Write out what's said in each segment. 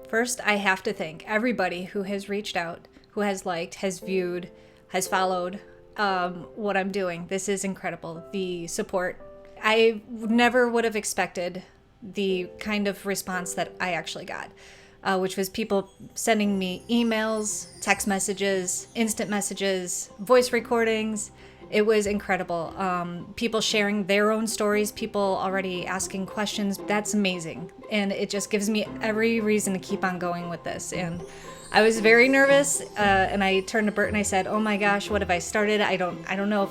First, I have to thank everybody who has reached out, who has liked, has viewed, has followed what I'm doing. This is incredible. The support. I never would have expected the kind of response that I actually got, which was people sending me emails, text messages, instant messages, voice recordings. It was incredible. People sharing their own stories, people already asking questions. That's amazing. And it just gives me every reason to keep on going with this. And I was very nervous, and I turned to Bert and I said, "Oh my gosh, what have I started? I don't know if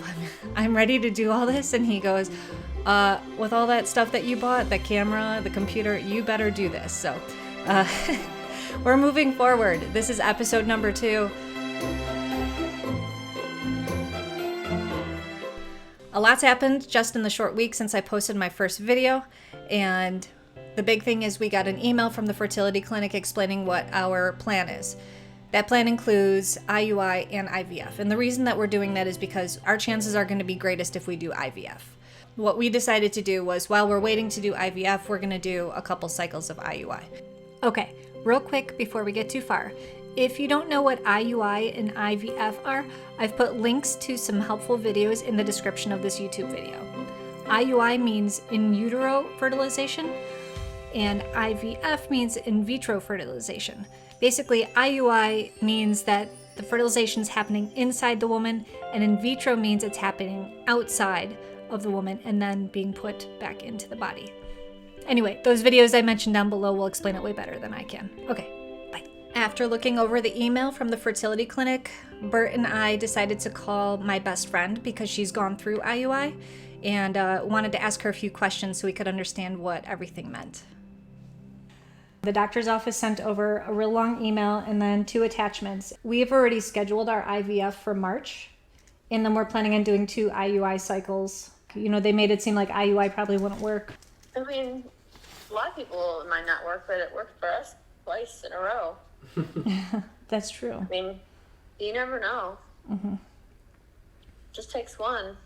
I'm ready to do all this." And he goes, "With all that stuff that you bought, the camera, the computer, you better do this." So we're moving forward. This is episode number 2. A lot's happened just in the short week since I posted my first video, and the big thing is we got an email from the fertility clinic explaining what our plan is. That plan includes IUI and IVF, and the reason that we're doing that is because our chances are going to be greatest if we do IVF. What we decided to do was, while we're waiting to do IVF, we're going to do a couple cycles of IUI. Okay, real quick before we get too far. If you don't know what IUI and IVF are, I've put links to some helpful videos in the description of this YouTube video. IUI means in utero fertilization, and IVF means in vitro fertilization. Basically, IUI means that the fertilization is happening inside the woman, and in vitro means it's happening outside of the woman and then being put back into the body. Anyway, those videos I mentioned down below will explain it way better than I can. Okay. After looking over the email from the fertility clinic, Bert and I decided to call my best friend because she's gone through IUI and wanted to ask her a few questions so we could understand what everything meant. The doctor's office sent over a real long email and then 2 attachments. We've already scheduled our IVF for March, and then we're planning on doing 2 IUI cycles. You know, they made it seem like IUI probably wouldn't work. I mean, a lot of people, it might not work, but it worked for us twice in a row. That's true. I mean, you never know. Mm-hmm. Just takes one.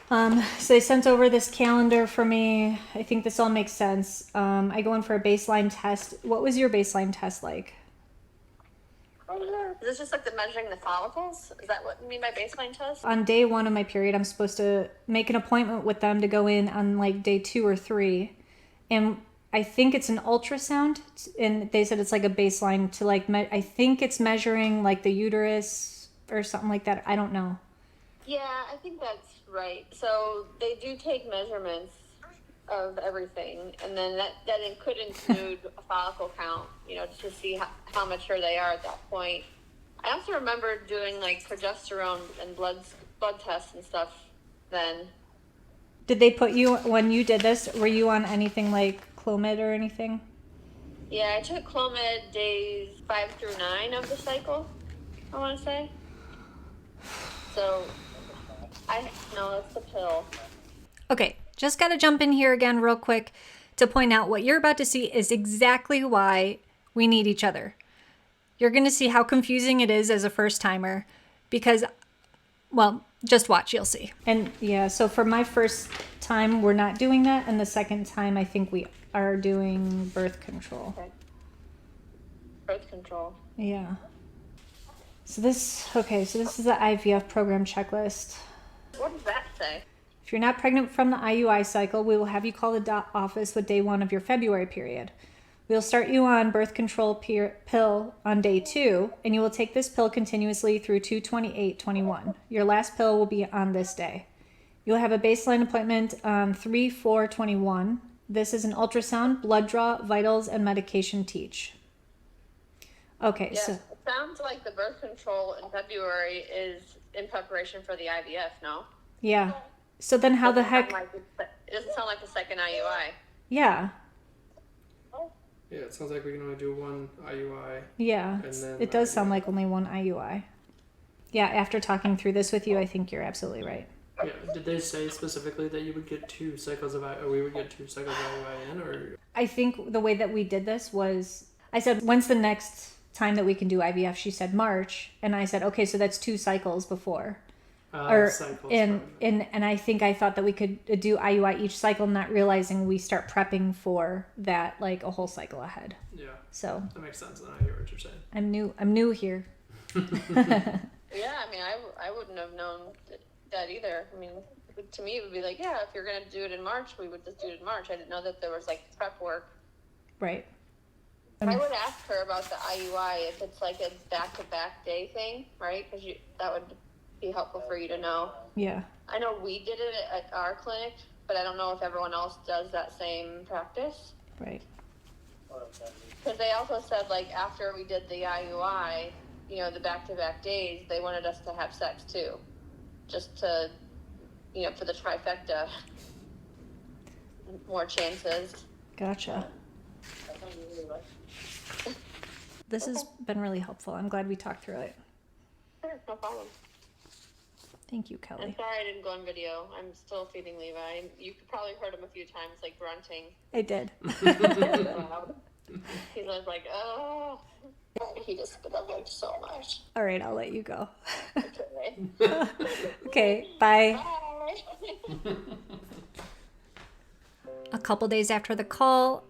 So they sent over this calendar for me. I think this all makes sense. I go in for a baseline test. What was your baseline test like? Is this just like the measuring the follicles? Is that what you mean by baseline test? On day 1 of my period, I'm supposed to make an appointment with them to go in on like day 2 or 3. And I think it's an ultrasound, and they said it's like a baseline to like, I think it's measuring like the uterus or something like that. I don't know. Yeah, I think that's right. So they do take measurements of everything, and then that could include a follicle count, you know, to see how mature they are at that point. I also remember doing like progesterone and blood tests and stuff then. Did they put you, when you did this, were you on anything like Clomid or anything? Yeah, I took Clomid days 5 through 9 of the cycle, I want to say. So, no, that's the pill. Okay, just got to jump in here again real quick to point out what you're about to see is exactly why we need each other. You're going to see how confusing it is as a first timer because, well, just watch, you'll see. And yeah, so for my first time, we're not doing that. And the second time, I think we are doing birth control. Okay. Birth control. Yeah. So this is the IVF program checklist. What does that say? If you're not pregnant from the IUI cycle, we will have you call the office with day 1 of your February period. We'll start you on birth control pill on day 2, and you will take this pill continuously through 2/28/21. Your last pill will be on this day. You'll have a baseline appointment on 3/4/21. This is an ultrasound, blood draw, vitals, and medication teach. Okay, yeah, so it sounds like the birth control in February is in preparation for the IVF, no? yeah. So then how the heck? It doesn't sound like the second IUI. Yeah. Yeah, it sounds like we can only do 1 IUI. Yeah, And then it does sound IVF. like only 1 IUI. Yeah, after talking through this with you, I think you're absolutely right. Yeah, did they say specifically that you would get 2 cycles of IUI, or we would get 2 cycles of IUI in, or? I think the way that we did this was, I said, when's the next time that we can do IVF? She said March, and I said, okay, so that's 2 cycles before. Cycles, and probably. and I think I thought that we could do IUI each cycle, not realizing we start prepping for that like a whole cycle ahead. Yeah, So that makes sense, and I hear what you're saying. I'm new here. Yeah, I mean, I wouldn't have known that either. I mean, to me, it would be like, yeah, if you're going to do it in March, we would just do it in March. I didn't know that there was, like, prep work. Right. I would ask her about the IUI if it's, like, a back-to-back day thing, right? Because that would be helpful for you to know. Yeah. I know we did it at our clinic, but I don't know if everyone else does that same practice. Right. Because they also said, like, after we did the IUI, you know, the back-to-back days, they wanted us to have sex, too. Just to, you know, for the trifecta. More chances. Gotcha. This has been really helpful. I'm glad we talked through it. Sure, no problem. Thank you, I'm Kelly. sorry I didn't go on video. I'm still feeding Levi. You could probably heard him a few times, like, grunting. I did. He's always like, oh. He just spit up like so much. All right, I'll let you go. Okay. Okay, bye. Bye. A couple days after the call,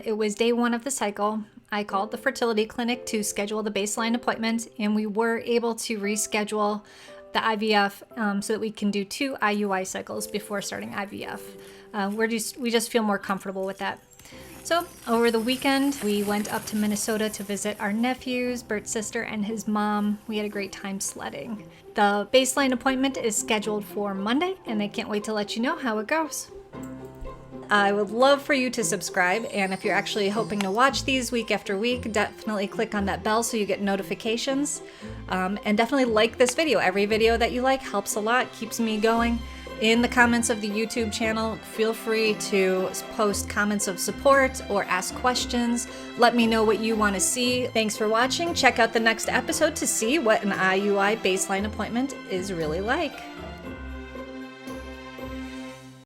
it was day 1 of the cycle. I called the fertility clinic to schedule the baseline appointment, and we were able to reschedule the IVF so that we can do 2 IUI cycles before starting IVF. We just feel more comfortable with that. So over the weekend, we went up to Minnesota to visit our nephews, Bert's sister, and his mom. We had a great time sledding. The baseline appointment is scheduled for Monday, and I can't wait to let you know how it goes. I would love for you to subscribe, and if you're actually hoping to watch these week after week, definitely click on that bell so you get notifications. And definitely like this video. Every video that you like helps a lot, keeps me going. In the comments of the YouTube channel, feel free to post comments of support or ask questions. Let me know what you want to see. Thanks for watching. Check out the next episode to see what an IUI baseline appointment is really like.